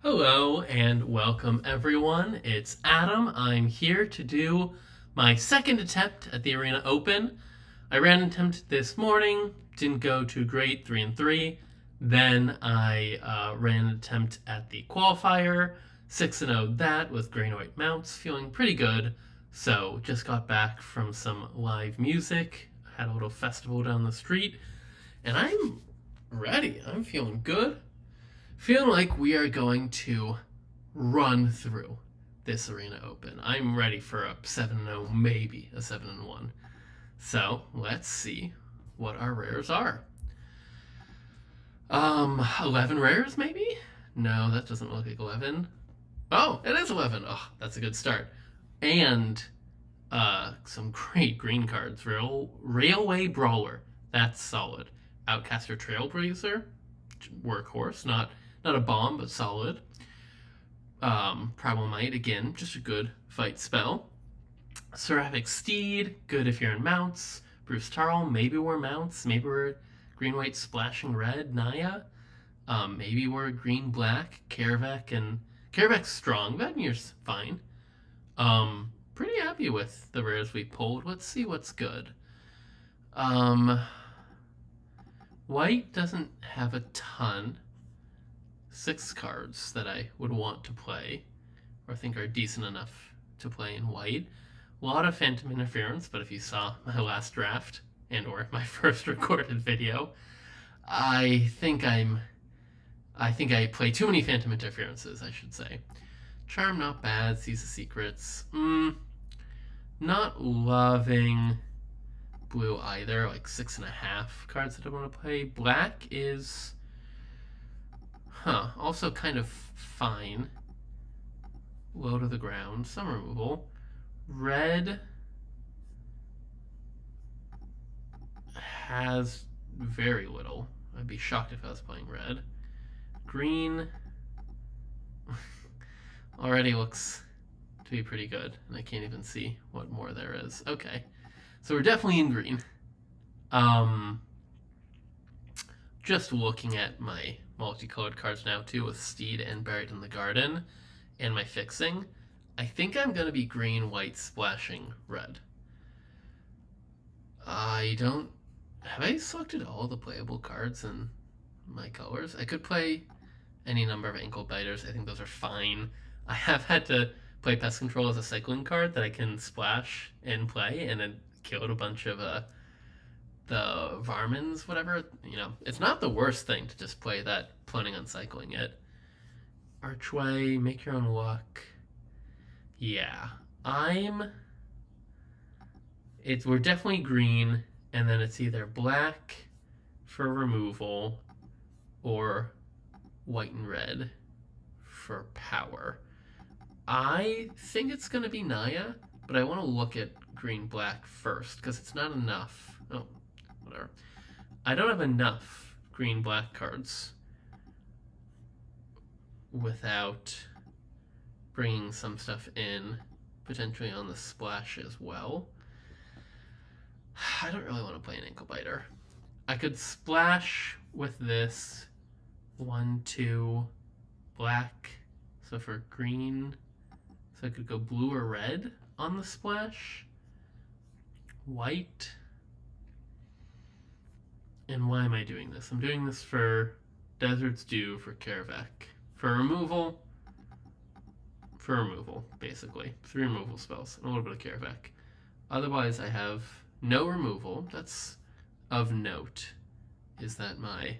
Hello and welcome everyone. It's Adam. I'm here to do my second attempt at the Arena Open. I ran an attempt this morning, didn't go too great, 3-3. Then I ran an attempt at the qualifier, 6-0 that with green and white mounts, feeling pretty good. So just got back from some live music, had a little festival down the street, and I'm ready. I'm feeling good. Feeling like we are going to run through this Arena Open. I'm ready for a 7-0, maybe a 7-1. So let's see what our rares are. 11 rares maybe? No, that doesn't look like 11. Oh, it is 11. Oh, that's a good start. And some great green cards. Railway Brawler. That's solid. Outcaster Trailblazer. Workhorse. Not a bomb, but solid. Primal Might, again, just a good fight spell. Seraphic Steed, good if you're in mounts. Bruce Tarl, maybe we're mounts. Maybe we're green-white splashing red. Naya, maybe we're green-black. Karavek's strong. Vedmir's fine. Pretty happy with the rares we pulled. Let's see what's good. White doesn't have a ton. 6 cards that I would want to play, or think are decent enough to play in white. A lot of Phantom Interference, but if you saw my last draft and or my first recorded video, I think I play too many Phantom Interferences, I should say. Charm, not bad. Sees the Secrets. Not loving blue either, like 6.5 cards that I want to play. Black is also kind of fine. Low to the ground. Some removal. Red has very little. I'd be shocked if I was playing red. Green already looks to be pretty good, and I can't even see what more there is. Okay. So we're definitely in green. Just looking at my multicolored cards now too, with Steed and Buried in the Garden, and my fixing, I think I'm going to be green, white, splashing red. Have I selected all the playable cards in my colors? I could play any number of ankle biters. I think those are fine. I have had to play Pest Control as a cycling card that I can splash and play, and it killed a bunch of the Varmins, whatever. You know, it's not the worst thing to just play that, planning on cycling it. Archway, make your own luck. Yeah, we're definitely green, and then it's either black for removal or white and red for power. I think it's going to be Naya, but I want to look at green-black first, because it's not enough. Oh, whatever. I don't have enough green-black cards without bringing some stuff in, potentially on the splash as well. I don't really want to play an ankle biter. I could splash with this 1, 2, black. So for green, so I could go blue or red on the splash. White. And why am I doing this? I'm doing this for Desert's Dew for Karavek. For removal, basically. 3 removal spells and a little bit of Karavek. Otherwise, I have no removal. That's of note, is that my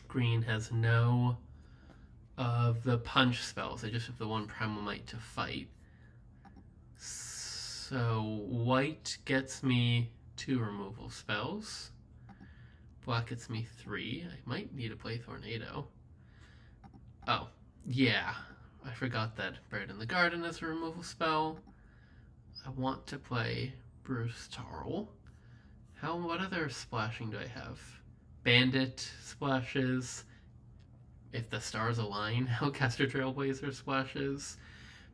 green has no of the punch spells. I just have the 1 Primal Might to fight. So white gets me 2 removal spells. Black gets me 3. I might need to play Tornado. Oh, yeah. I forgot that Buried in the Garden is a removal spell. I want to play Bruce Tarl. What other splashing do I have? Bandit splashes. If the stars align, Outcaster Trailblazer splashes.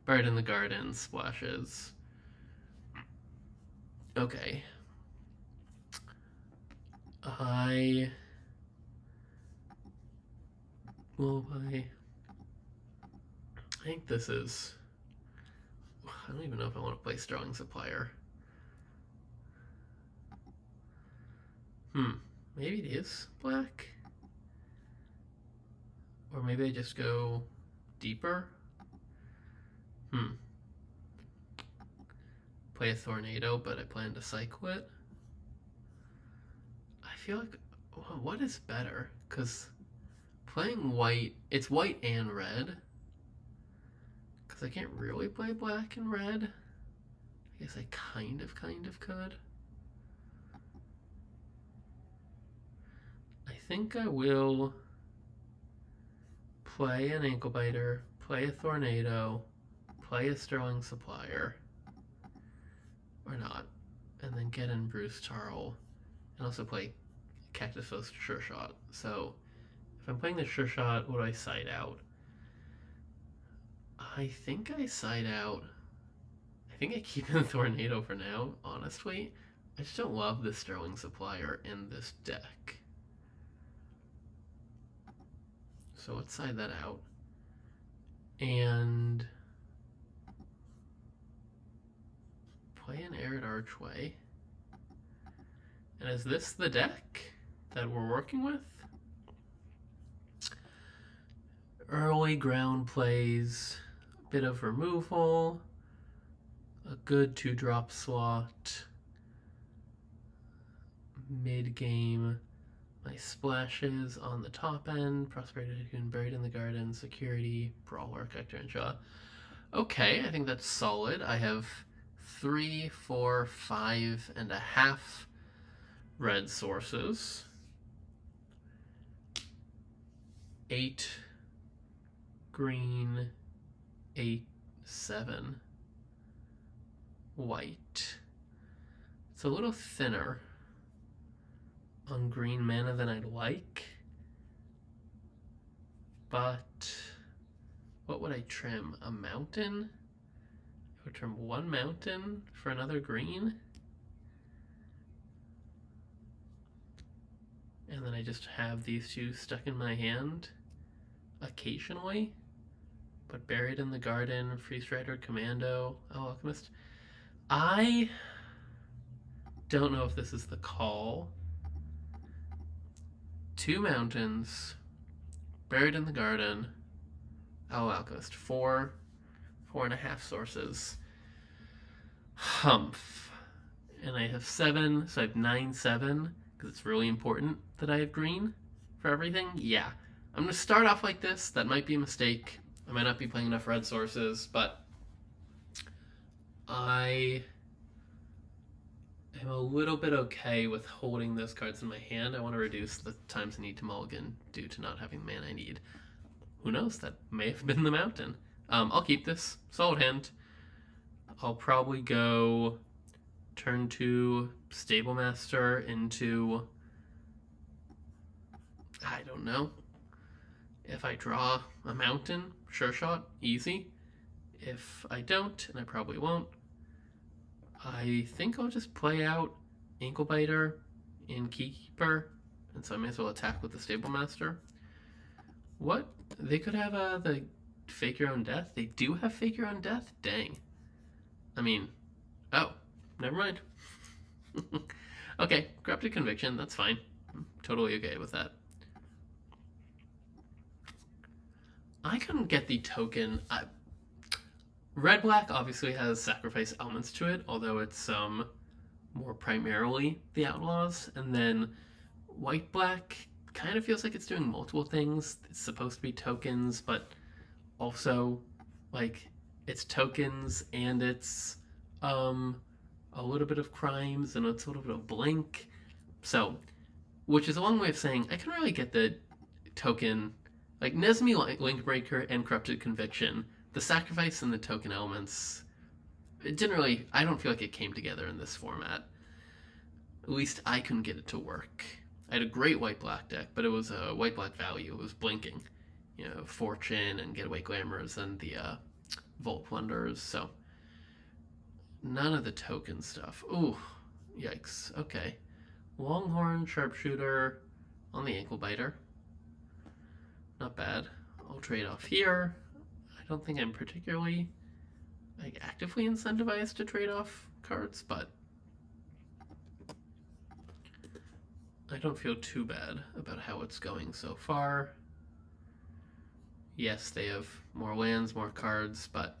Buried in the Garden splashes. Okay. I will play think this is... I don't even know if I want to play Strong Supplier. Maybe it is black? Or maybe I just go deeper? Play a Tornado, but I plan to cycle it. I feel like, well, what is better? Because playing white, it's white and red. Because I can't really play black and red. I guess I kind of could. I think I will play an Ankle Biter, play a Tornado, play a Sterling Supplier, or not, and then get in Bruce Tarl, and also play Cactus Fist Sure Shot. So if I'm playing the Sure Shot, what do I side out? I think I side out. I think I keep in the Tornado for now, honestly. I just don't love the Sterling Supplier in this deck. So let's side that out. And play an Arid Archway. And is this the deck that we're working with? Early ground plays, a bit of removal, a good 2-drop slot, mid-game, my splashes on the top end, Prosperity Cocoon, Buried in the Garden, Security, Brawler, Hector, and Shaw. Okay, I think that's solid. I have 3, 4, 5 and a half red sources. 8 green, 8, 7 white. It's a little thinner on green mana than I'd like, but what would I trim? A mountain? I would trim 1 mountain for another green, and then I just have these 2 stuck in my hand occasionally. But Buried in the Garden, Free Strider, Commando, Alchemist. I don't know if this is the call. 2 mountains, Buried in the Garden, Alchemist. 4, 4.5 sources. Humph. And I have 7, so I have 9, 7, because it's really important that I have green for everything. Yeah, I'm going to start off like this. That might be a mistake. I might not be playing enough red sources, but I am a little bit okay with holding those cards in my hand. I want to reduce the times I need to mulligan due to not having the mana I need. Who knows? That may have been the mountain. I'll keep this. Solid hand. I'll probably go turn 2 Stable Master into, I don't know. If I draw a mountain, Sure Shot, easy. If I don't, and I probably won't, I think I'll just play out Ankle Biter and Keykeeper, and so I may as well attack with the Stable Master. What? They could have the Fake Your Own Death? They do have Fake Your Own Death? Dang. I mean, oh, never mind. Okay, Corrupted Conviction, that's fine. I'm totally okay with that. I couldn't get the token. Red-black obviously has sacrifice elements to it, although it's more primarily the Outlaws. And then white-black kind of feels like it's doing multiple things. It's supposed to be tokens, but also, like, it's tokens and it's a little bit of crimes and it's a little bit of blink. So, which is a long way of saying I can really get the token. Like, Nesme Linkbreaker and Corrupted Conviction, the sacrifice and the token elements, it didn't really, I don't feel like it came together in this format. At least I couldn't get it to work. I had a great white-black deck, but it was a white-black value. It was blinking. You know, Fortune and Getaway Glamours and the Vault Plunderers, so none of the token stuff. Ooh, yikes. Okay. Longhorn, Sharpshooter on the Ankle Biter. Not bad. I'll trade off here. I don't think I'm particularly like actively incentivized to trade off cards, but I don't feel too bad about how it's going so far. Yes, they have more lands, more cards, but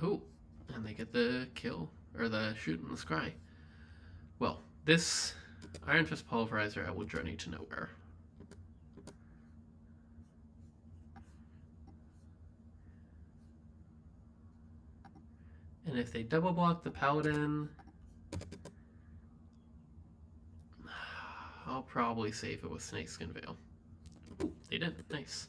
ooh, and they get the kill or the shoot in the scry. Well, this Iron Fist Pulverizer will journey to nowhere. And if they double block the Paladin, I'll probably save it with Snakeskin Veil. Ooh, they did. Nice.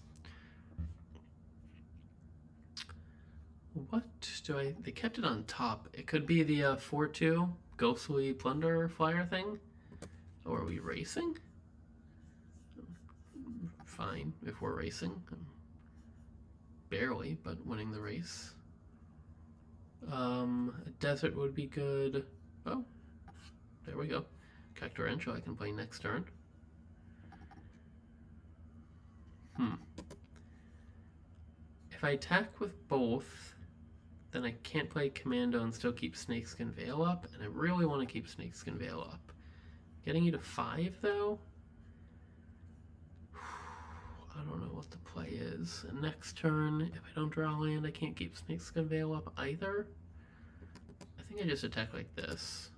What do I... They kept it on top. It could be the 4-2 Ghostly Plunder Flyer thing. Oh, are we racing? Fine, if we're racing. Barely, but winning the race. A desert would be good. Oh, there we go. Cactorential I can play next turn. If I attack with both, then I can't play Commando and still keep Snakeskin Veil up, and I really want to keep Snakeskin Veil up. Getting you to 5, though? I don't know what the play is. And next turn, if I don't draw land, I can't keep Snakeskin Veil up either. I think I just attack like this.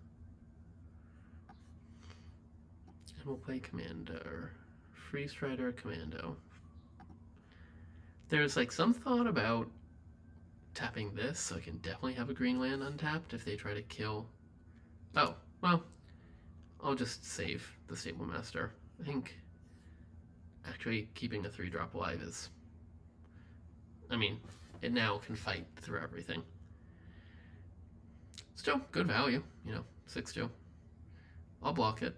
And we'll play Commander. Free Strider, Commando. There's like some thought about tapping this, so I can definitely have a green land untapped if they try to kill. Oh, well, I'll just save the Stable Master. I think actually keeping a 3-drop alive is, I mean, it now can fight through everything. Still good value, you know, 6-2. I'll block it.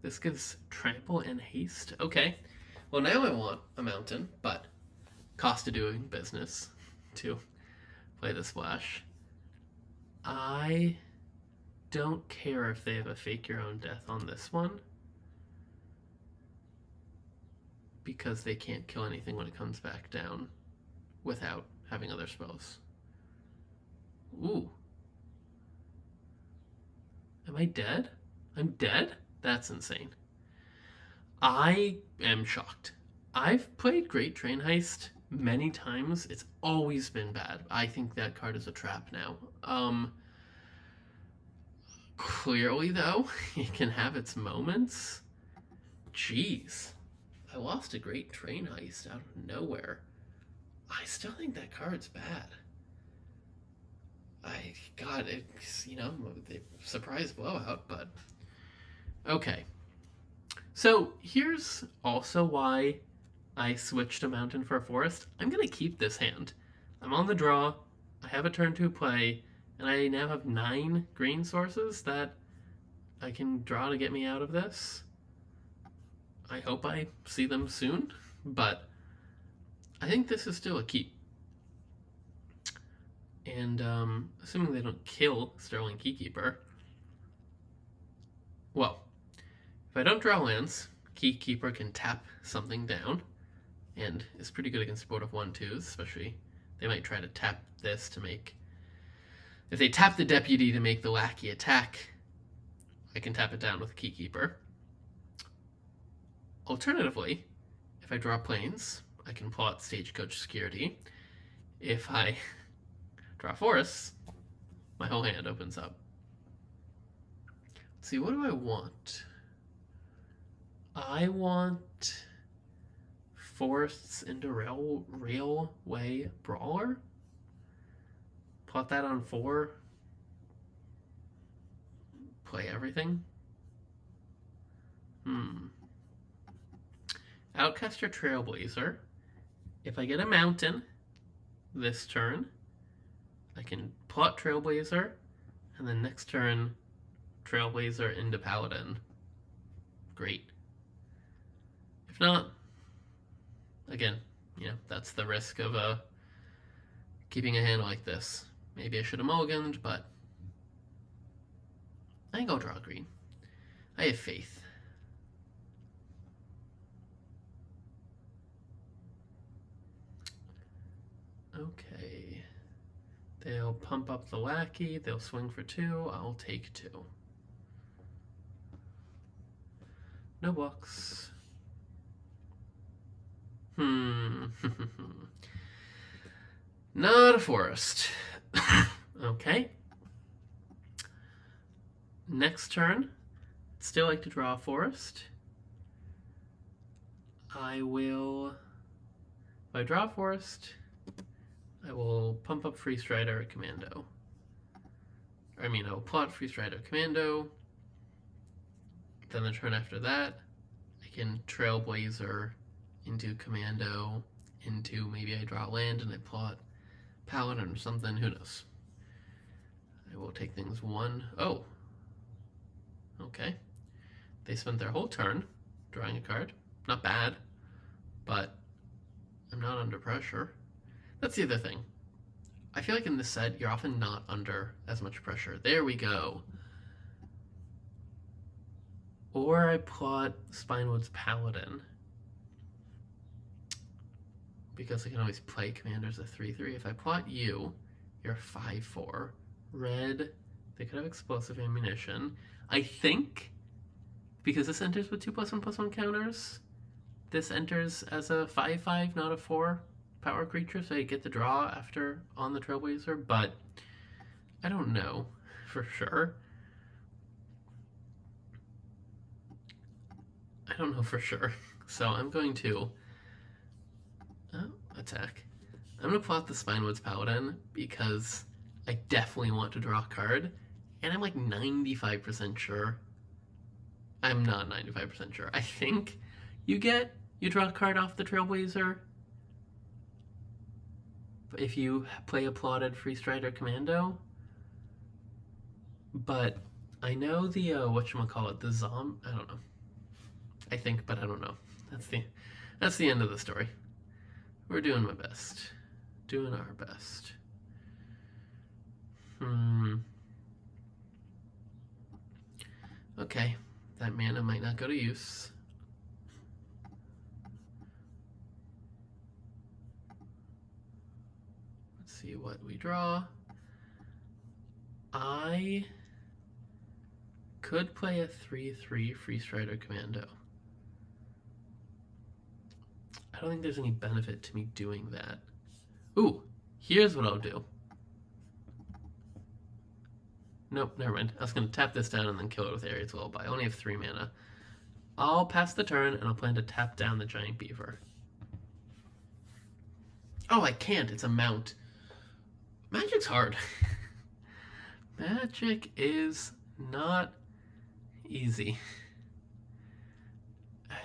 This gives trample and haste. Okay. Well, now I want a mountain, but cost of doing business to play the splash. I don't care if they have a fake your own death on this one, because they can't kill anything when it comes back down without having other spells. Ooh. Am I dead? I'm dead? That's insane. I am shocked. I've played Great Train Heist many times. It's always been bad. I think that card is a trap now. Clearly, though, it can have its moments. Jeez. I lost a Great Train Heist out of nowhere. I still think that card's bad. God, it's, you know, the surprise blowout, but okay. So here's also why I switched a mountain for a forest. I'm going to keep this hand. I'm on the draw, I have a turn 2 play, and I now have 9 green sources that I can draw to get me out of this. I hope I see them soon, but I think this is still a keep. And assuming they don't kill Sterling Keykeeper, well, if I don't draw lands, Keykeeper can tap something down, and is pretty good against board of 1/2s, especially they might try to tap this to make, if they tap the Deputy to make the Lackey attack, I can tap it down with Keykeeper. Alternatively, if I draw plains, I can plot Stagecoach Security. If I draw forests, my whole hand opens up. Let's see, what do I want? I want forests into Railway Brawler. Plot that on 4. Play everything. Outcaster Trailblazer. If I get a mountain this turn, I can plot Trailblazer, and then next turn, Trailblazer into Paladin. Great. If not, again, you know, that's the risk of keeping a hand like this. Maybe I should have mulliganed, but I think I'll draw green. I have faith. Okay. They'll pump up the lackey. They'll swing for 2. I'll take 2. No books. Not a forest. Okay. Next turn. Still like to draw a forest. I will... If I draw a forest, I will pump up Free Strider at Commando. I mean, I will plot Free Strider Commando. Then the turn after that, I can Trailblazer into Commando, into maybe I draw land and I plot Paladin or something, who knows. I will take things 1. Oh. Okay. They spent their whole turn drawing a card. Not bad, but I'm not under pressure. That's the other thing. I feel like in this set, you're often not under as much pressure. There we go. Or I plot Spinewood's Paladin, because I can always play commanders at 3/3. If I plot you, you're 5/4. Red, they could have explosive ammunition. I think, because this enters with 2+1/+1 counters, this enters as a 5/5, not a 4 power creature, so I get the draw after on the Trailblazer, but I don't know for sure. I don't know for sure. So I'm going to attack. I'm going to plot the Spinewood's Paladin because I definitely want to draw a card, and I'm like 95% sure. I'm not 95% sure. I think you draw a card off the Trailblazer if you play a plotted Free Strider Commando. But I know the, whatchamacallit, the I don't know. I think, but I don't know. That's the end of the story. We're doing my best. Doing our best. Okay, that mana might not go to use. Let's see what we draw. I could play a 3/3 Free Strider Commando. I don't think there's any benefit to me doing that. Ooh, here's what I'll do. Nope, never mind. I was going to tap this down and then kill it with Ariad's Lullaby. I only have 3 mana. I'll pass the turn and I'll plan to tap down the Giant Beaver. Oh, I can't. It's a mount. Magic's hard. Magic is not easy.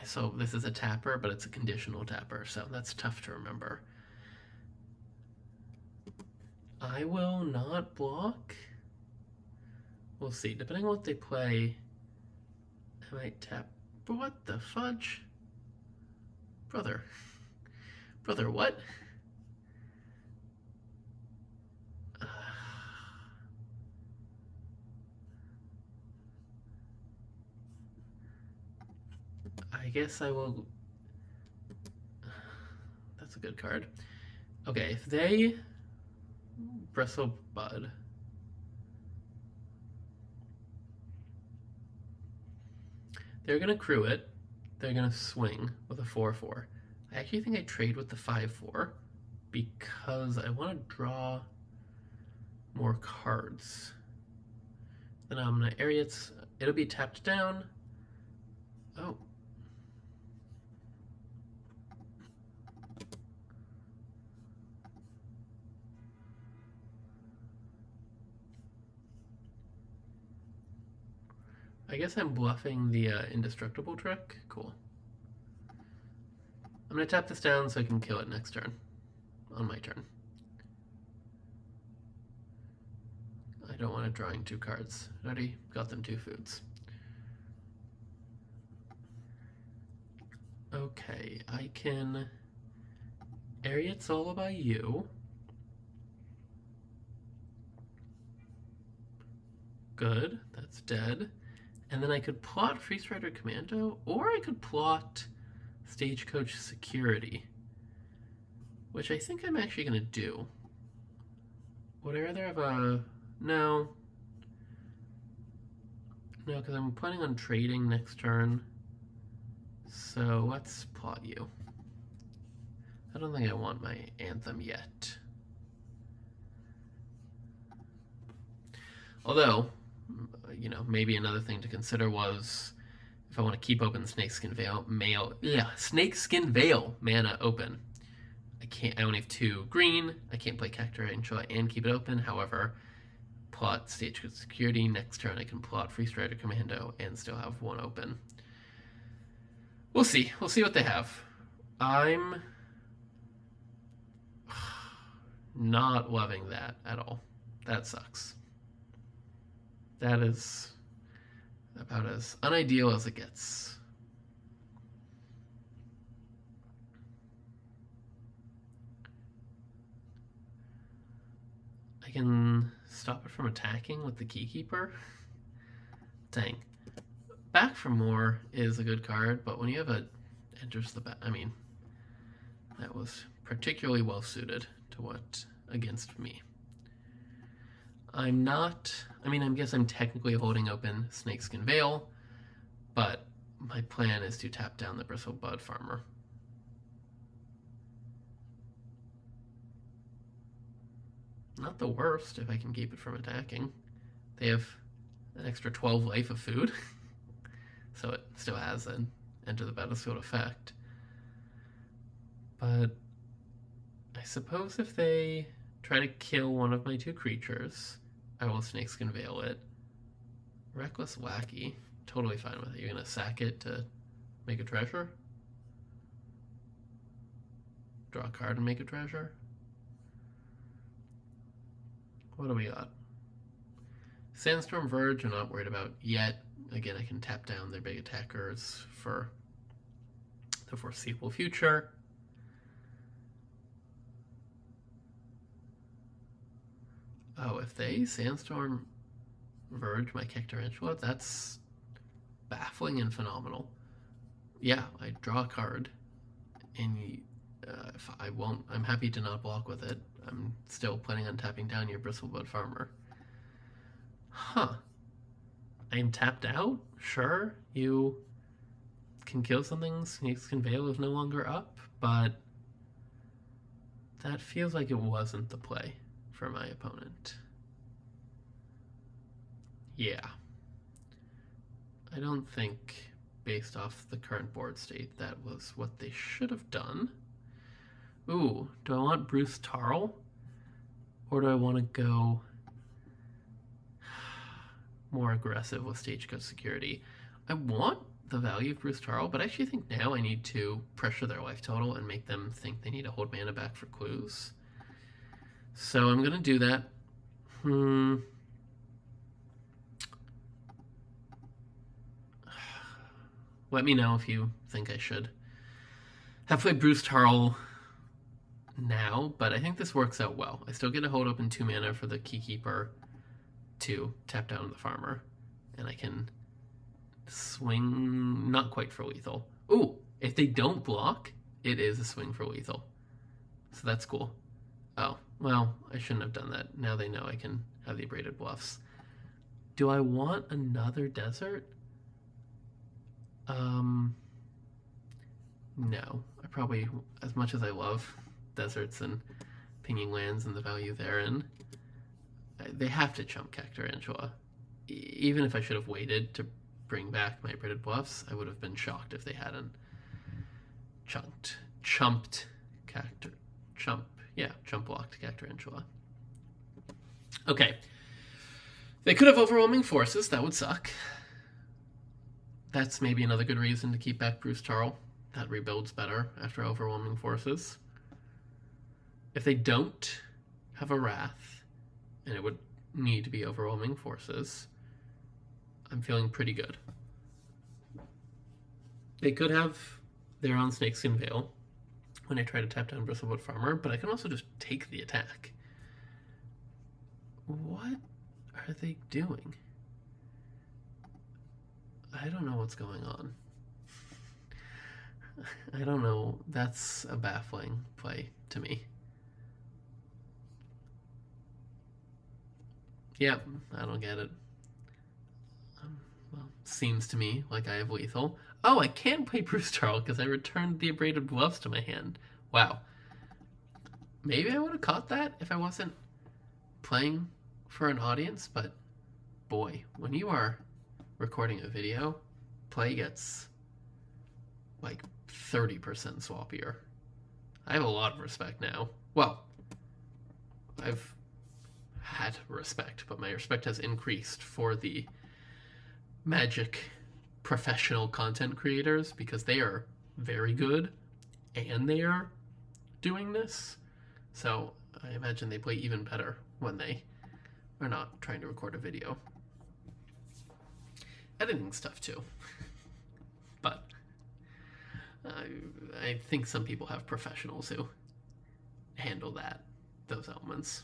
So this is a tapper, but it's a conditional tapper, so that's tough to remember. I will not block. We'll see. Depending on what they play, I might tap. But what the fudge? Brother. Brother, what? I guess I will... That's a good card. Okay, if they Bristle Bud, they're going to crew it. They're going to swing with a 4/4. I actually think I trade with the 5/4 because I want to draw more cards. Then I'm going to area it. It'll be tapped down. Oh. I guess I'm bluffing the indestructible trick. Cool. I'm going to tap this down so I can kill it next turn. On my turn. I don't want it drawing 2 cards. I already got them 2 foods. Okay, I can Ariad's Lullaby you. Good, that's dead. And then I could plot Free Strider Commando, or I could plot Stagecoach Security. which I think I'm actually going to do. Would I rather have a... No. No, because I'm planning on trading next turn. So let's plot you. I don't think I want my Anthem yet. Although, you know, maybe another thing to consider was if I want to keep open Snakeskin Veil mana open. I only have 2 green. I can't play Cacturantula and keep it open. However, plot Stagecoach Security. Next turn I can plot Free Strider Commando and still have 1 open. We'll see. We'll see what they have. I'm not loving that at all. That sucks. That is about as unideal as it gets. I can stop it from attacking with the Keykeeper. Dang. Back for More is a good card, but when you have a enters the back, I mean, that was particularly well suited to what against me. I guess I'm technically holding open Snakeskin Veil, but my plan is to tap down the Bristlebud Farmer. Not the worst if I can keep it from attacking. They have an extra 12 life of food, so it still has an enter the battlefield effect. But I suppose if they try to kill one of my 2 creatures, I will Snakeskin Veil it. Reckless Lackey, totally fine with it. You're gonna sack it to make a treasure? Draw a card and make a treasure? What do we got? Sandstorm Verge, I'm not worried about yet. Again, I can tap down their big attackers for the foreseeable future. Oh, if they Sandstorm Verge my Cacturantula, that's baffling and phenomenal. Yeah, I draw a card, and if I won't, I'm happy to not block with it. I'm still planning on tapping down your Bristlebud Farmer. Huh. I am tapped out? Sure, you can kill something. Snakeskin Veil is no longer up, but that feels like it wasn't the play for my opponent. Yeah. I don't think, based off the current board state, that was what they should have done. Ooh, do I want Bruce Tarl? Or do I want to go more aggressive with Stagecoach Security? I want the value of Bruce Tarl, but I actually think now I need to pressure their life total and make them think they need to hold mana back for clues. So I'm going to do that. Let me know if you think I should have played Bruce Tarl now, but I think this works out well. I still get to hold open 2 mana for the Keykeeper to tap down the Farmer, and I can swing, not quite for lethal. Ooh, if they don't block, it is a swing for lethal. So that's cool. Oh, well, I shouldn't have done that. Now they know I can have the Abraded Bluffs. Do I want another desert? No. I probably, as much as I love deserts and pinging lands and the value therein, they have to chump Cacturantula. Even if I should have waited to bring back my Abraded Bluffs, I would have been shocked if they hadn't chumped chump blocked Cacturantula. Okay. They could have Overwhelming Forces, that would suck. That's maybe another good reason to keep back Bruce Tarl. That rebuilds better after Overwhelming Forces. If they don't have a Wrath, and it would need to be Overwhelming Forces, I'm feeling pretty good. They could have their own Snakeskin Veil when I try to tap down Bristlebud Farmer, but I can also just take the attack. What are they doing? I don't know what's going on. I don't know. That's a baffling play to me. Yep, I don't get it. Well, seems to me like I have lethal. Oh, I can play Bruce Charles because I returned the abraded gloves to my hand. Wow. Maybe I would have caught that if I wasn't playing for an audience, but boy, when you are recording a video, play gets like 30% swappier. I have a lot of respect now. Well, I've had respect, but my respect has increased for the Magic professional content creators because they are very good and they are doing this. So I imagine they play even better when they are not trying to record a video. Editing stuff too. But I think some people have professionals who handle those elements.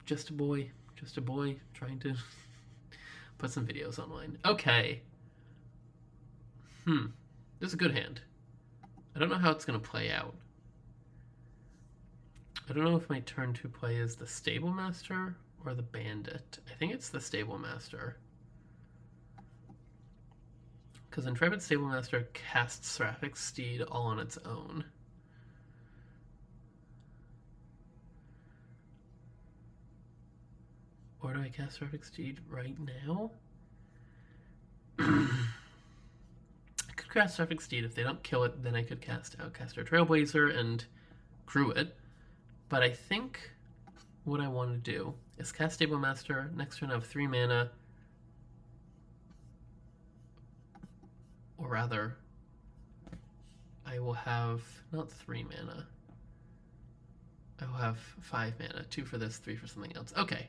Just a boy trying to put some videos online. Okay. This is a good hand. I don't know how it's going to play out. I don't know if my turn to play is the Stable Master or the Bandit. I think it's the Stable Master. Because Intrepid Stable Master casts Seraphic Steed all on its own. Or do I cast Seraphic Steed right now? I could cast Seraphic Steed. If they don't kill it, then I could cast Outcaster Trailblazer and crew it. But I think what I want to do is cast Stable Master. Next turn I have 3 mana. Or rather, I will have not 3 mana. I will have 5 mana. 2 for this, 3 for something else. Okay.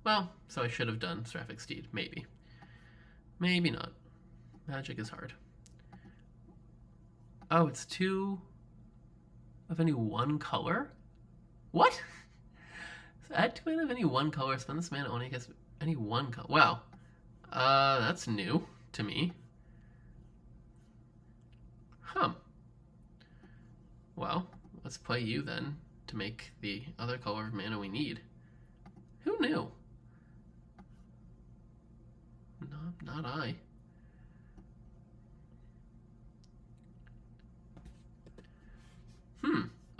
Well, so I should have done Seraphic Steed. Maybe. Maybe not. Magic is hard. Oh, it's 2 of any one color? What? So add 2 mana of any one color. Spend this mana only against any one color. Wow. That's new to me. Huh. Well, let's play you then to make the other color of mana we need. Who knew? Not I.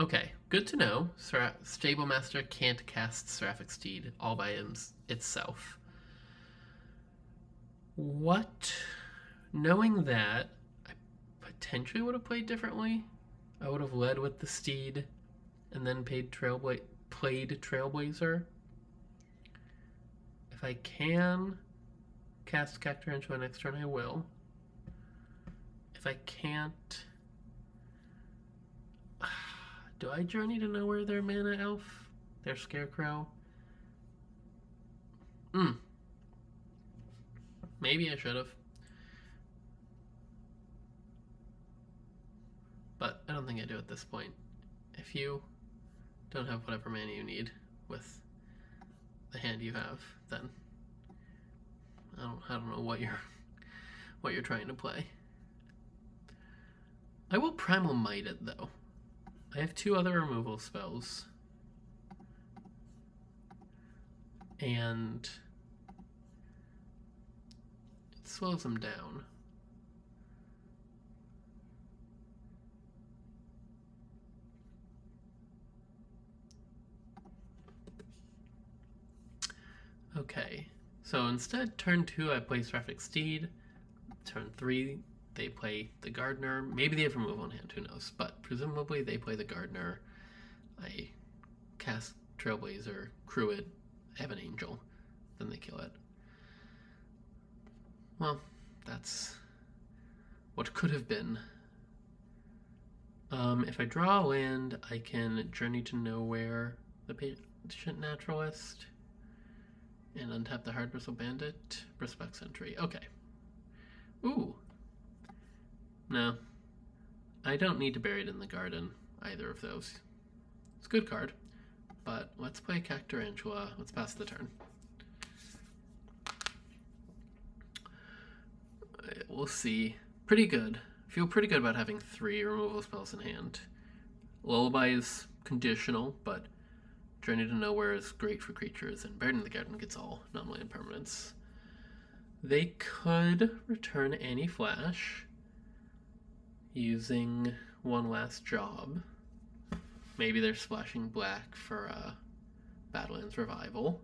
Okay, good to know. Stable Master can't cast Seraphic Steed all by itself. What? Knowing that, I potentially would have played differently. I would have led with the Steed and then played Trailblazer. If I can cast Cactarantula next turn, I will. If I can't... Do I Journey to Nowhere their Mana Elf? Their Scarecrow? Maybe I should have. But I don't think I do at this point. If you don't have whatever mana you need with the hand you have, then I don't know what you're trying to play. I will Primal Might it though. I have 2 other removal spells. And it slows them down. Okay, so instead turn 2 I play Seraphic Steed. Turn 3 they play the Gardener. Maybe they have removal on hand, who knows. But presumably they play the Gardener. I cast Trailblazer, crew it, I have an Angel. Then they kill it. Well, that's what could have been. If I draw a land, I can Journey to Nowhere the Patient Naturalist and untap the Hard Bristle Bandit, Bristlebak Sentry. Okay. Ooh. No. I don't need to bury it in the garden, either of those. It's a good card. But let's play Cactarantula. Let's pass the turn. We'll see. pretty good. Feel pretty good about having 3 removal spells in hand. Lullaby is conditional, but Journey to Nowhere is great for creatures, and Buried in the Garden gets all non-land permanents. They could return any flash using One Last Job. Maybe they're splashing black for Badlands Revival.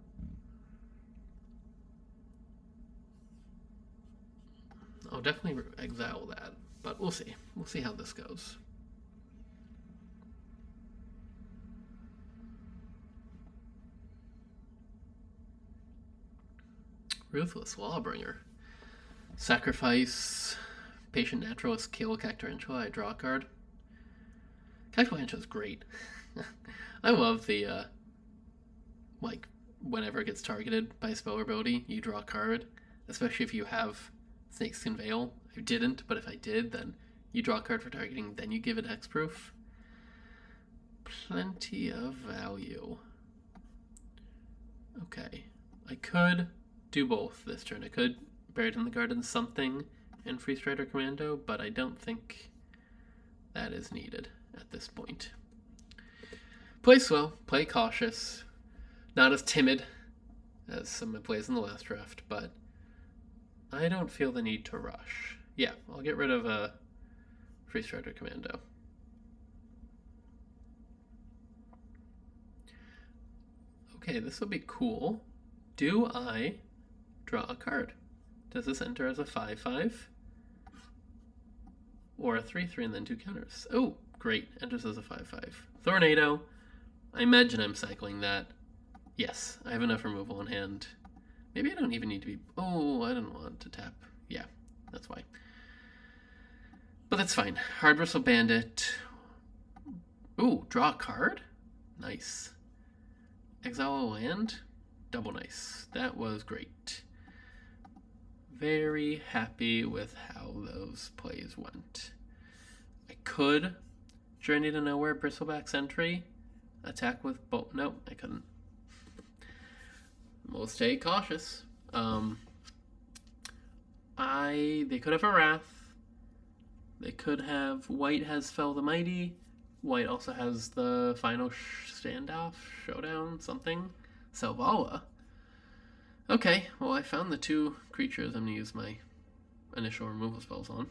I'll definitely exile that, but we'll see. We'll see how this goes. Ruthless Lawbringer. Sacrifice Patient Naturalist, kill Cactarantula, I draw a card. Cactarantula is great. I love the, like, whenever it gets targeted by a spell or ability, you draw a card, especially if you have Snakeskin Veil. I didn't, but if I did, then you draw a card for targeting, then you give it hexproof. Plenty of value. Okay, I could do both this turn. I could Buried in the Garden something and Free Strider Commando, but I don't think that is needed at this point. Play slow, play cautious, not as timid as some of my plays in the last draft, but I don't feel the need to rush. Yeah, I'll get rid of a Free Strider Commando. Okay, this will be cool. Do I draw a card? Does this enter as a 5/5? Or a 3/3 and then 2 counters? Oh, great. Enters as a 5/5. Tornado. I imagine I'm cycling that. Yes, I have enough removal in hand. Maybe I don't even need to be... Oh, I didn't want to tap. Yeah, that's why. But that's fine. Hard Bristle Bandit. Ooh, draw a card? Nice. Exile a land? Double nice. That was great. Very happy with how those plays went. I could Journey to Nowhere, Bristleback Sentry, attack with both. Nope, I couldn't. We'll stay cautious. They could have a Wrath. They could have... White has Fell the Mighty. White also has the final standoff, showdown, something. Selvala. Okay, well, I found the 2 creatures I'm going to use my initial removal spells on.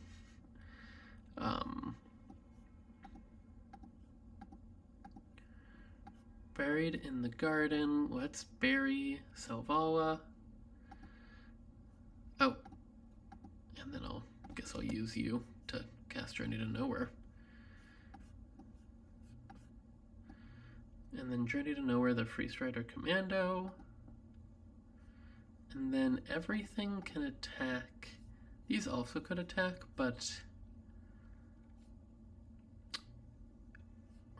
Buried in the Garden. Let's bury Selvala. Oh. And then guess I'll use you to cast Journey to Nowhere. And then Journey to Nowhere, the Free Strider Commando. And then everything can attack. These also could attack, but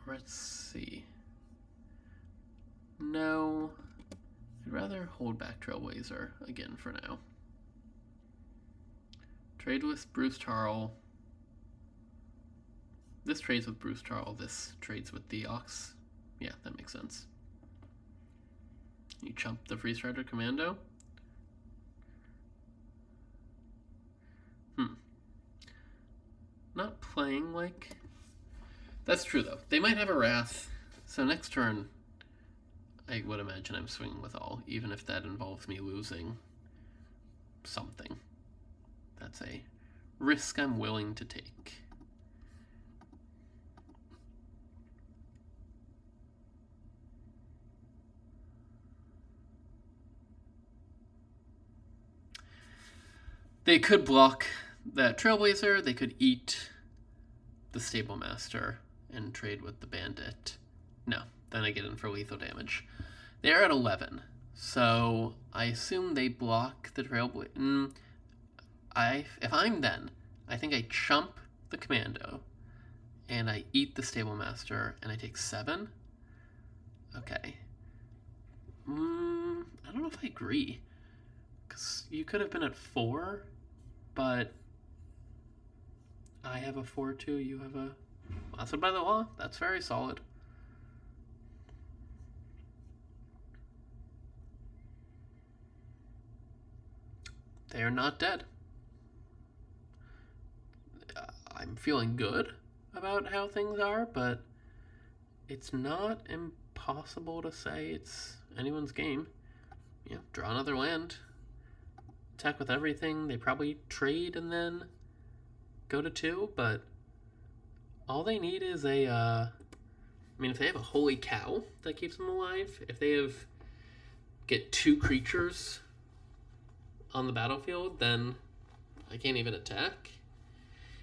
let's see. No, I'd rather hold back Trailblazer again for now. Trade with Bruce Tarl. This trades with Bruce Tarl, this trades with the Ox. Yeah, that makes sense. You chump the Free Strider Commando. Not playing like... That's true, though. They might have a Wrath, so next turn I would imagine I'm swinging with all, even if that involves me losing something. That's a risk I'm willing to take. They could block that Trailblazer, they could eat the Stable Master and trade with the Bandit. No, then I get in for lethal damage. They're at 11, so I assume they block the Trailblazer. If I'm then, I think I chump the Commando, and I eat the Stable Master, and I take 7. Okay. I don't know if I agree, because you could have been at 4, but I have a 4/2, you have a... Blasted by the Law. That's very solid. They are not dead. I'm feeling good about how things are, but it's not impossible to say it's anyone's game. You know, draw another land, attack with everything. They probably trade and then go to 2, but all they need is a, I mean, if they have a holy cow that keeps them alive, if they get 2 creatures on the battlefield, then I can't even attack.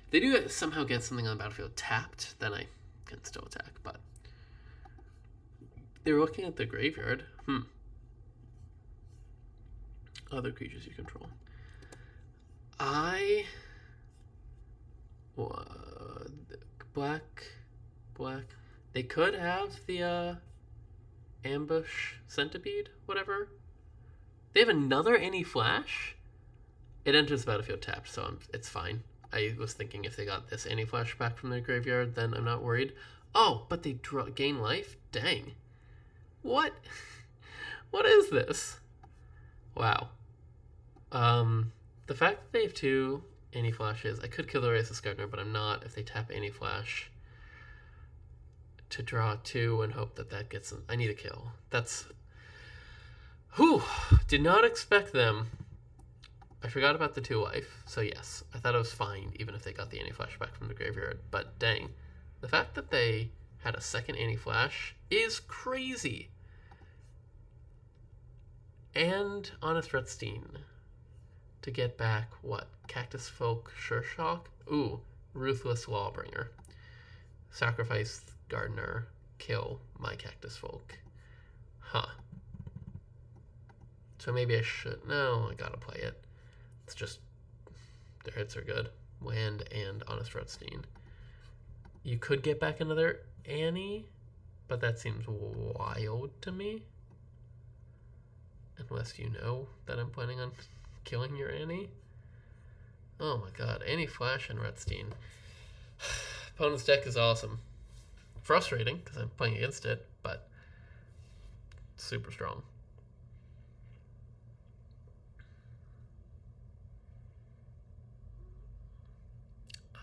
If they do somehow get something on the battlefield tapped, then I can still attack, but they're looking at the graveyard. Other creatures you control. Black. They could have the ambush centipede, whatever. They have another any flash. It enters the battlefield tapped, so it's fine. I was thinking if they got this any flash back from their graveyard, then I'm not worried. Oh, but they gain life? Dang. What? What is this? Wow. The fact that they have 2 any flashes, I could kill the Race of Gardener, but I'm not. If they tap any flash to draw 2 and hope that gets them, I need a kill. That's, whew, did not expect them. I forgot about the 2 life, so yes, I thought it was fine even if they got the any flash back from the graveyard, but dang, the fact that they had a second any flash is crazy. And Honest Redstein to get back what? Cactus Folk Sure Shock? Ooh, Ruthless Lawbringer. Sacrifice Gardener, kill my Cactus Folk. Huh. So maybe I should. No, I gotta play it. It's just their hits are good. Land and Honest Redstein. You could get back another Annie, but that seems wild to me. Unless you know that I'm planning on killing your Annie. Oh my god, Annie Flash and Redstein. Opponent's deck is awesome. Frustrating, because I'm playing against it, but super strong.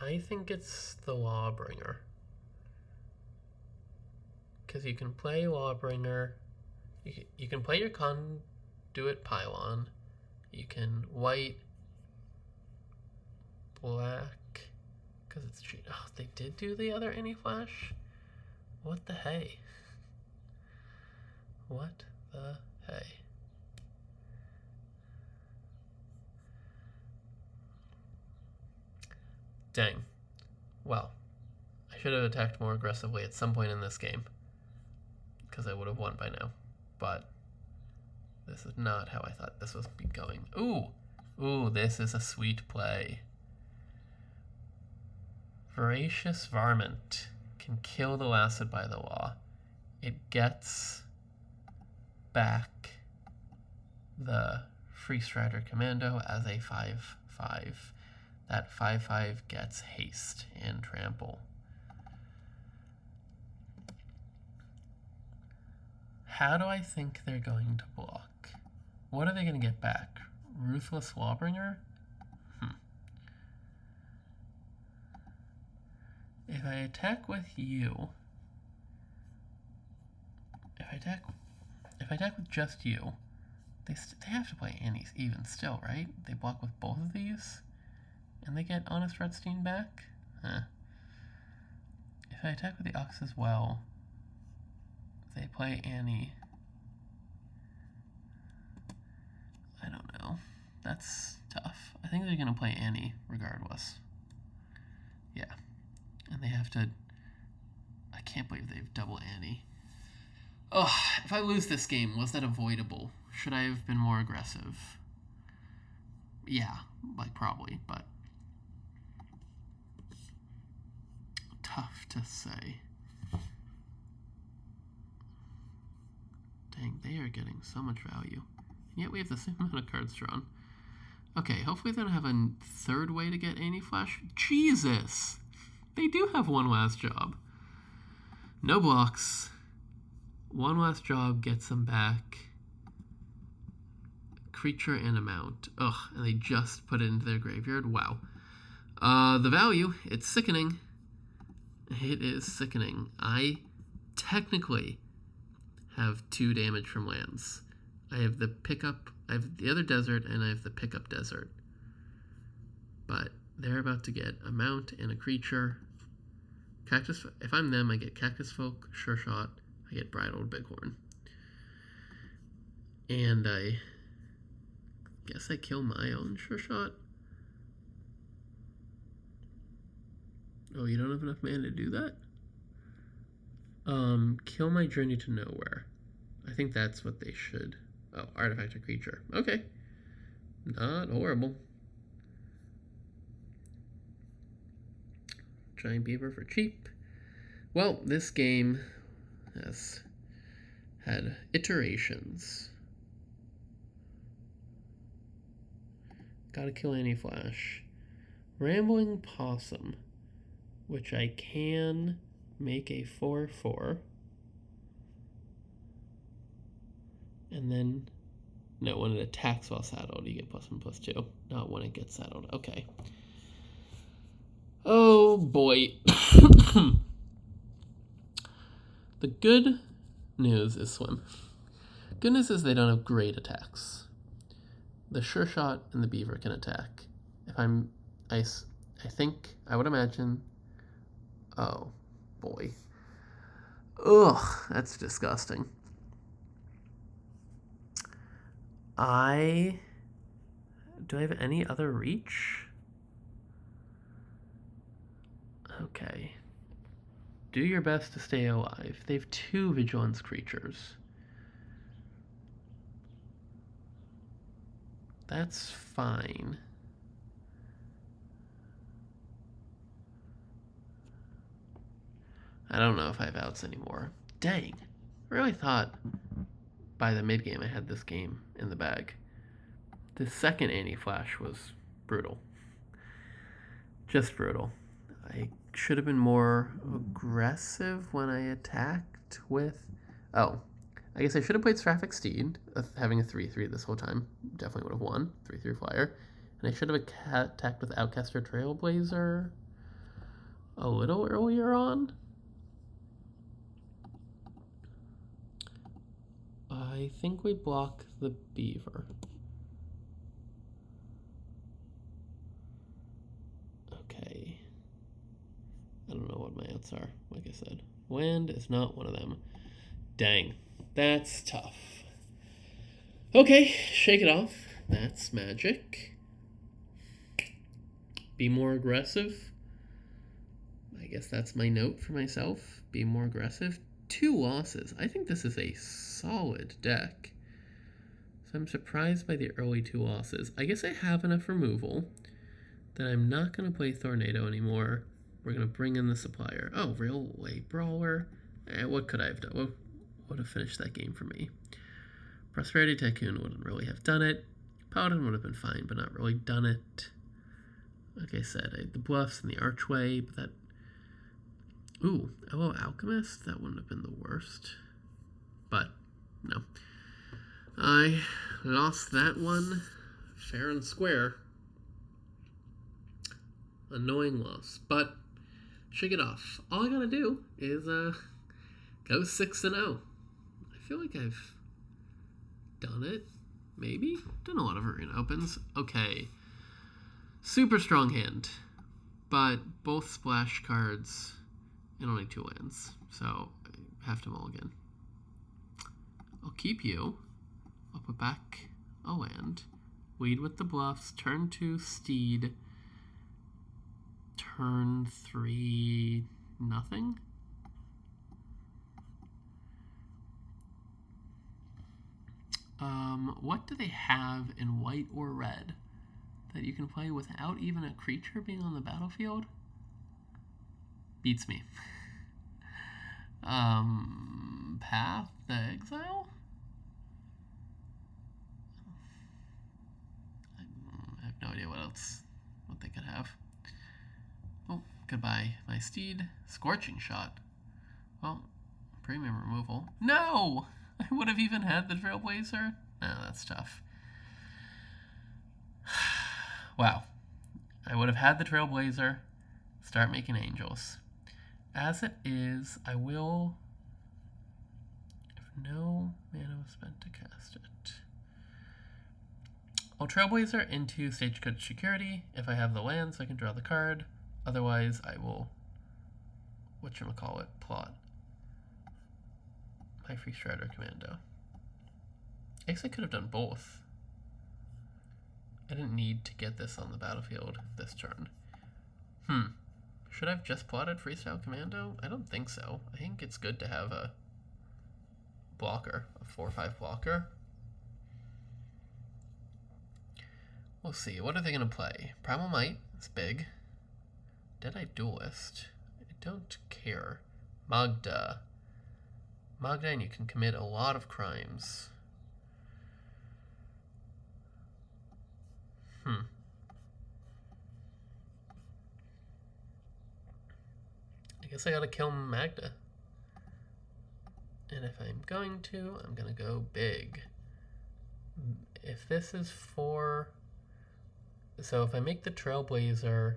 I think it's the Lawbringer. Because you can play Lawbringer. You can play your Conduit Pylon. You can white, black, because it's cheap. Oh, they did do the other any flash? What the hey? What the hey? Dang. Well, I should have attacked more aggressively at some point in this game, because I would have won by now. But this is not how I thought this was going. Ooh, this is a sweet play. Voracious Varmint can kill the Lasted by the Law. It gets back the Free Strider Commando as a 5/5. That 5/5 gets haste and trample. How do I think they're going to block? What are they going to get back? Ruthless Lawbringer? If I attack with you, if I attack with just you, they have to play Annie's even still, right? They block with both of these, and they get Honest Redstein back? Huh. If I attack with the Ox as well, they play Annie. I don't know. That's tough. I think they're going to play Annie regardless. Yeah. And they have to... I can't believe they've double Annie. Ugh, if I lose this game, was that avoidable? Should I have been more aggressive? Yeah, like probably, but... tough to say. Dang, they are getting so much value. And yet we have the same amount of cards drawn. Okay, hopefully they don't have a third way to get Annie Flash. Jesus! They do have one last job. No blocks. One last job gets them back. Creature and amount. Ugh, and they just put it into their graveyard? Wow. The value, it's sickening. It is sickening. I technically have 2 damage from lands. I have the pickup, I have the other desert, and I have the pickup desert. But they're about to get a mount and a creature. Cactus, if I'm them, I get Cactus Folk, Sure Shot, I get Bridled Bighorn. And I guess I kill my own Sure Shot. Oh, you don't have enough mana to do that? Kill my Journey to Nowhere. I think that's what they should. Oh, artifact or creature. Okay. Not horrible. Giant Beaver for cheap. Well, this game has had iterations. Gotta kill any flash. Rambling Possum, which I can make a 4/4. And then, no, when it attacks while saddled, you get +1/+2. Not when it gets saddled. Okay. Oh boy. The good news is swim. Good news is they don't have great attacks. The Sure Shot and the Beaver can attack. If I'm ice, I think, I would imagine. Oh boy. Ugh, that's disgusting. Do I have any other reach? Okay. Do your best to stay alive. They have 2 vigilance creatures. That's fine. I don't know if I have outs anymore. Dang. I really thought by the mid-game I had this game in the bag. The second anti-flash was brutal. Just brutal. I should have been more aggressive when I attacked with... Oh, I guess I should have played Seraphic Steed, having a 3/3 this whole time. Definitely would have won. 3/3 flyer. And I should have attacked with Outcaster Trailblazer a little earlier on. I think we block the Beaver. Okay. I don't know what my outs are, like I said. Land is not one of them. Dang. That's tough. Okay, shake it off. That's magic. Be more aggressive. I guess that's my note for myself. Be more aggressive. 2 losses. I think this is a solid deck. So I'm surprised by the early 2 losses. I guess I have enough removal that I'm not going to play Tornado anymore. We're going to bring in the supplier. Oh, Railway Brawler. What could I have done? What would have finished that game for me? Prosperity Tycoon wouldn't really have done it. Paladin would have been fine, but not really done it. Like I said, I had the Bluffs and the Archway, but that... Ooh, hello Alchemist? That wouldn't have been the worst. But, no. I lost that one fair and square. Annoying loss, but shake it off. All I gotta do is go 6-0. I feel like I've done it. Maybe? Done a lot of arena opens. Okay. Super strong hand, but both splash cards and only 2 lands, so I have to mulligan. I'll keep you. I'll put back a land. Lead with the Bluffs. Turn 2 Steed. Turn 3 nothing. What do they have in white or red that you can play without even a creature being on the battlefield? Beats me. Path to Exile? I have no idea what they could have. Oh, goodbye, my Steed. Scorching Shot. Well, premium removal. No! I would have even had the Trailblazer? No, that's tough. Wow. I would have had the Trailblazer start making angels. As it is, I will, if no mana was spent to cast it, I'll Trailblazer into Stagecoach Security. If I have the lands, I can draw the card. Otherwise, I will, whatchamacallit, plot my Free Strider Commando. I guess I could have done both. I didn't need to get this on the battlefield this turn. Should I have just plotted Freestyle Commando? I don't think so. I think it's good to have a blocker, a 4/5 blocker. We'll see. What are they going to play? Primal Might. It's big. Deadeye Duelist. I don't care. Magda. Magda, and you can commit a lot of crimes. I guess I gotta kill Magda. And if I'm going to, I'm gonna go big. If this is for... So if I make the Trailblazer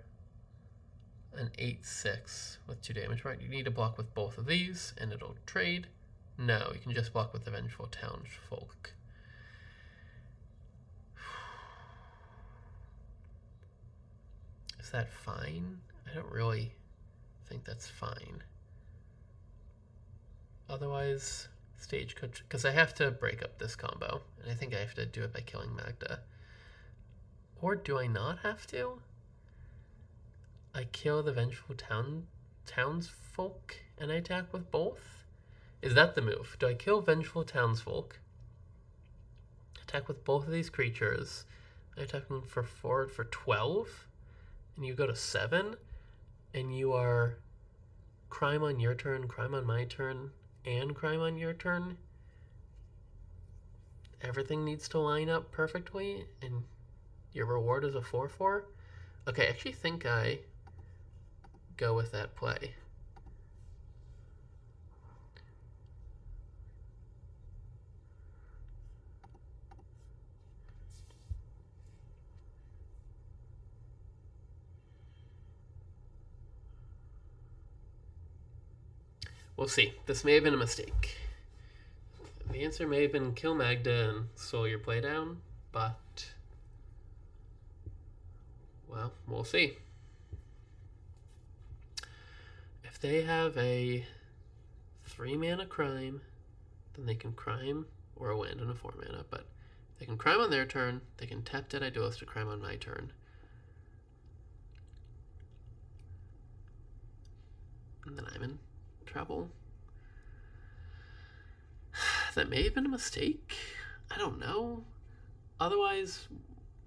an 8/6 with 2 damage, right? You need to block with both of these, and it'll trade. No, you can just block with the Vengeful Townsfolk. Is that fine? I don't really think that's fine. Otherwise, Stagecoach, because I have to break up this combo, and I think I have to do it by killing Magda. Or do I not have to? I kill the Vengeful Townsfolk and I attack with both? Is that the move? Do I kill Vengeful Townsfolk, attack with both of these creatures, I attack them for 12, and you go to 7, and you are crime on your turn, crime on my turn, and crime on your turn? Everything needs to line up perfectly, and your reward is a 4/4? Okay, I actually think I go with that play. We'll see. This may have been a mistake. The answer may have been kill Magda and slow your play down, but... well, we'll see. If they have a 3-mana crime, then they can crime or a land on a 4-mana, but they can crime on their turn, they can tap Deadeye Duelist to crime on my turn. And then I'm in trouble. That may have been a mistake. I don't know. Otherwise,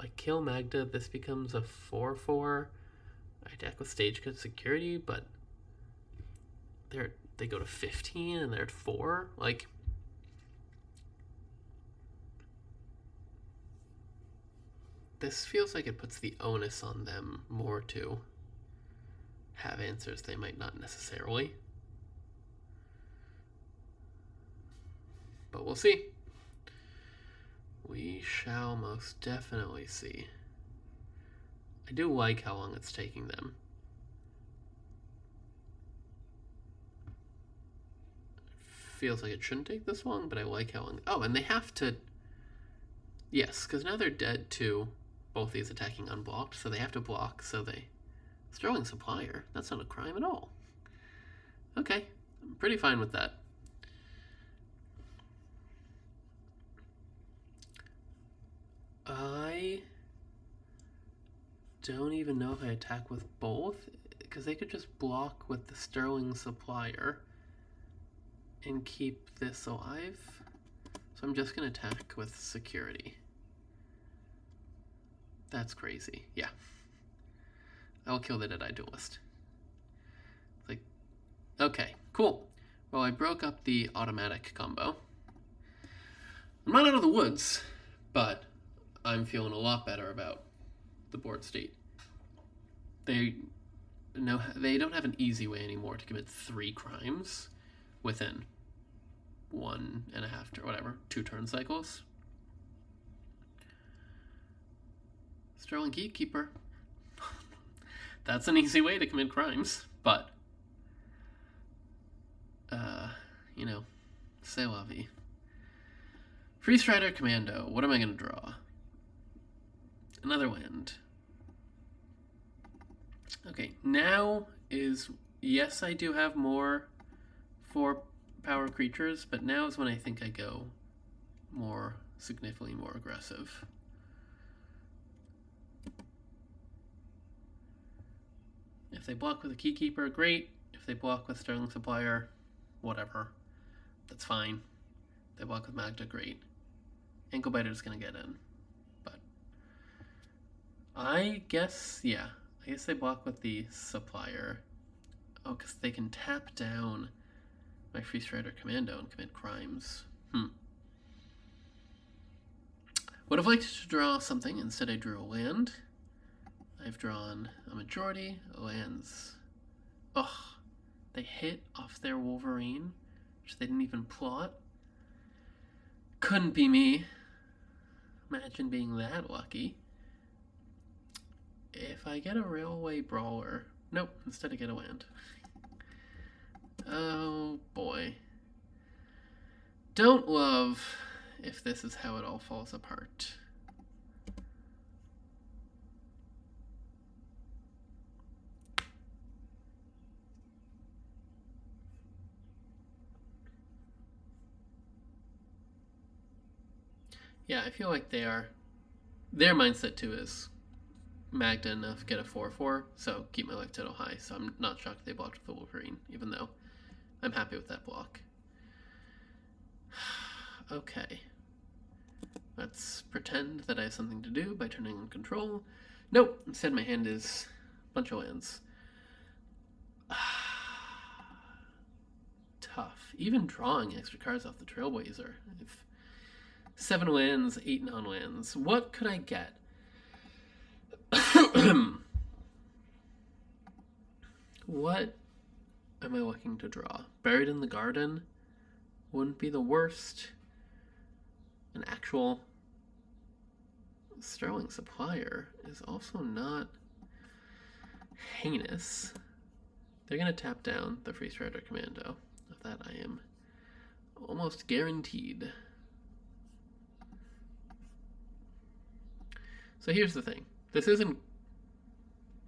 I kill Magda, this becomes a 4/4. I attack with Stagecoach Security, but they go to 15 and they're at 4. Like, this feels like it puts the onus on them more to have answers they might not necessarily. But we'll see. We shall most definitely see. I do like how long it's taking them. Feels like it shouldn't take this long, but I like how long. Oh, and they have to... yes, because now they're dead to both these attacking unblocked, so they have to block, so they... Sterling Supplier? That's not a crime at all. Okay, I'm pretty fine with that. I don't even know if I attack with both, because they could just block with the Sterling Supplier and keep this alive. So I'm just going to attack with Security. That's crazy. Yeah. I will kill the Deadeye Duelist. Like, okay, cool. Well, I broke up the automatic combo. I'm not out of the woods, but I'm feeling a lot better about the board state. They don't have an easy way anymore to commit 3 crimes within 1.5 or whatever, 2 turn cycles. Sterling Gatekeeper. That's an easy way to commit crimes, but, you know, c'est la vie. Free Strider Commando. What am I going to draw? Another land. Okay, now is... Yes, I do have more 4-power creatures, but now is when I think I go more, significantly more aggressive. If they block with a Keykeeper, great. If they block with Sterling Supplier, whatever. That's fine. If they block with Magda, great. Ankle Biter's gonna get in. But I guess, yeah. I guess they block with the Supplier. Oh, because they can tap down my Free Strider Commando and commit crimes. Would have liked to draw something. Instead I drew a land. I've drawn a majority of lands. Ugh. They hit off their Wolverine, which they didn't even plot. Couldn't be me. Imagine being that lucky. If I get a Railway Brawler... Nope, instead I get a land. Oh boy. Don't love if this is how it all falls apart. Yeah, I feel like they are... Their mindset too is Magda enough, get a 4/4, so keep my life total high. So I'm not shocked they blocked with the Wolverine, even though I'm happy with that block. Okay. Let's pretend that I have something to do by turning on control. Nope, instead my hand is a bunch of lands. Tough. Even drawing extra cards off the Trailblazer. If 7 lands, 8 non-lands. What could I get? What am I looking to draw? Buried in the Garden wouldn't be the worst. An actual Sterling Supplier is also not heinous. They're going to tap down the Free Strider Commando. Of that I am almost guaranteed. So here's the thing. This isn't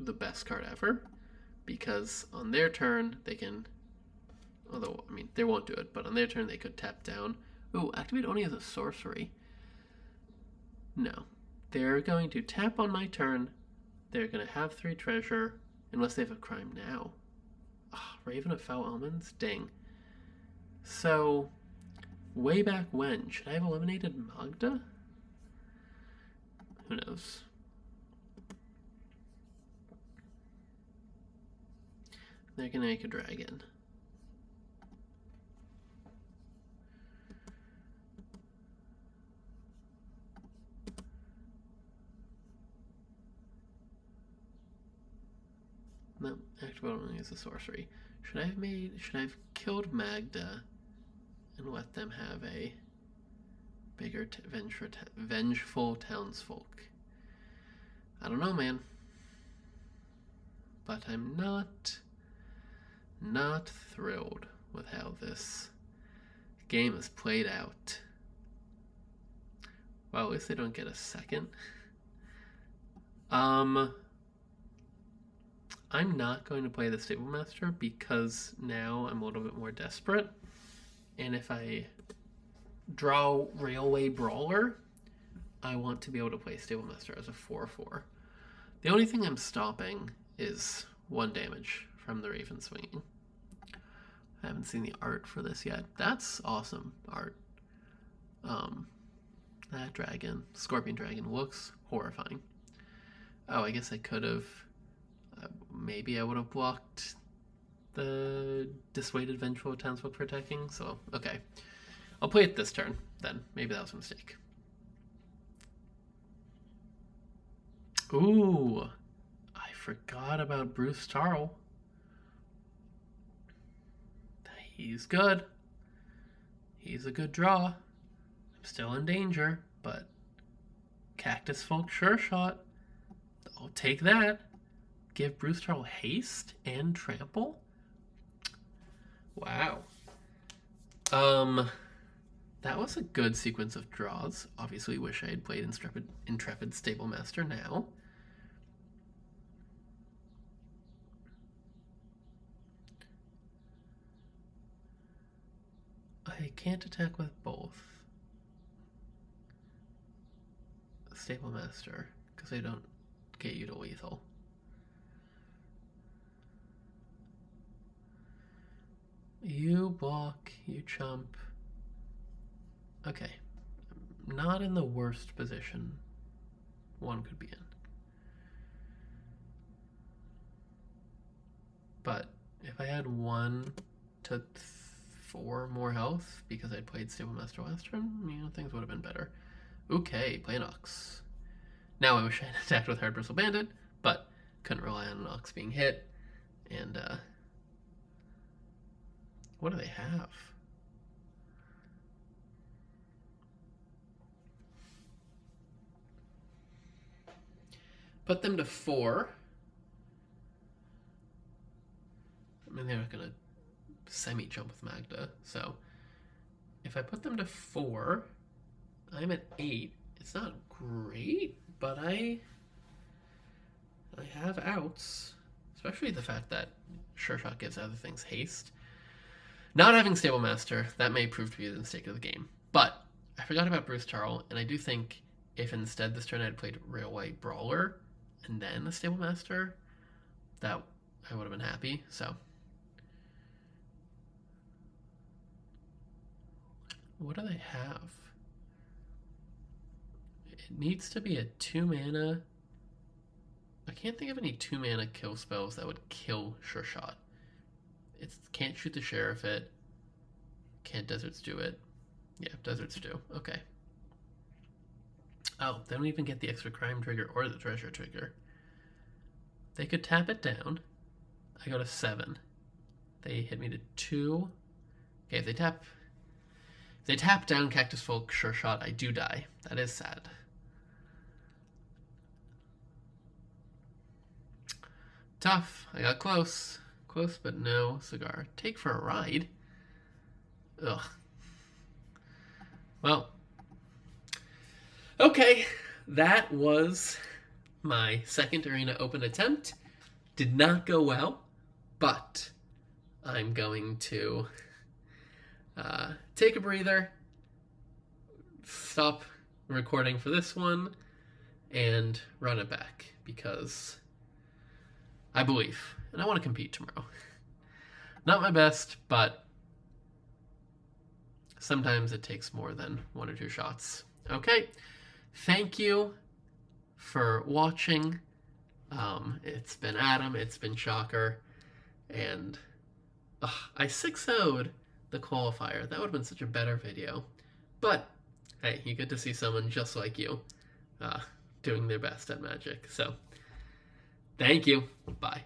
the best card ever, because on their turn they can, although, I mean, they won't do it, but on their turn they could tap down. Ooh, activate only as a sorcery. No. They're going to tap on my turn. They're going to have 3 treasure, unless they have a crime now. Oh, Raven of Foul Omens? Dang. So, way back when, should I have eliminated Magda? Who knows? They're gonna make a dragon. No, activate only as a sorcery. Should I have killed Magda and let them have a bigger vengeful townsfolk? I don't know, man. But I'm not thrilled with how this game is played out. Well, at least they don't get a second. I'm not going to play the Stable Master because now I'm a little bit more desperate. And if I draw Railway Brawler, I want to be able to play Stable Master as a 4/4. The only thing I'm stopping is 1 damage from the Raven swinging. I haven't seen the art for this yet. That's awesome art. That dragon, Scorpion Dragon, looks horrifying. Oh, I guess I could have... maybe I would have blocked the Dissuaded Vengeful Townsfolk for attacking, so, okay. I'll play it this turn, then. Maybe that was a mistake. Ooh! I forgot about Bruce Tarl. He's good. He's a good draw. I'm still in danger, but Cactus Folk Sure Shot. I'll take that. give Bruce Charles haste and trample? Wow. That was a good sequence of draws. Obviously wish I had played Intrepid Stable Master now. I can't attack with both. Stable Master, because I don't get you to lethal. You block, you chump. Okay. Not in the worst position one could be in. But if I had 1 to 4 more health because I'd played Stable Master last turn, you know, things would have been better. Okay, play an Ox. Now I wish I had attacked with Hard Bristle Bandit, but couldn't rely on an Ox being hit. And, what do they have? Put them to 4. I mean, they're not going to semi-jump with Magda, so if I put them to 4, I'm at 8. It's not great, but I have outs, especially the fact that Sure Shot gives other things haste. Not having Stable Master, that may prove to be the mistake of the game, but I forgot about Bruce Charles, and I do think if instead this turn I had played Railway Brawler and then a Stable Master, that I would have been happy, so. What do they have? It needs to be a 2-mana. I can't think of any 2-mana kill spells that would kill Sure Shot. It can't shoot the Sheriff it. Can't Deserts do it. Yeah, Deserts do. Okay. Oh, they don't even get the extra crime trigger or the treasure trigger. They could tap it down. I go to 7. They hit me to 2. Okay, if they tap down Cactus Folk Sure Shot, I do die. That is sad. Tough. I got close. Close, but no cigar. Take for a ride. Ugh. Well. Okay. That was my second Arena Open attempt. Did not go well, but I'm going to take a breather, stop recording for this one, and run it back because I believe, and I want to compete tomorrow. Not my best, but sometimes it takes more than 1 or 2 shots. Okay, thank you for watching. It's been Adam, it's been Shocker, and I 6-0'd the qualifier. That would have been such a better video. But, hey, you get to see someone just like you doing their best at Magic. So, thank you. Bye.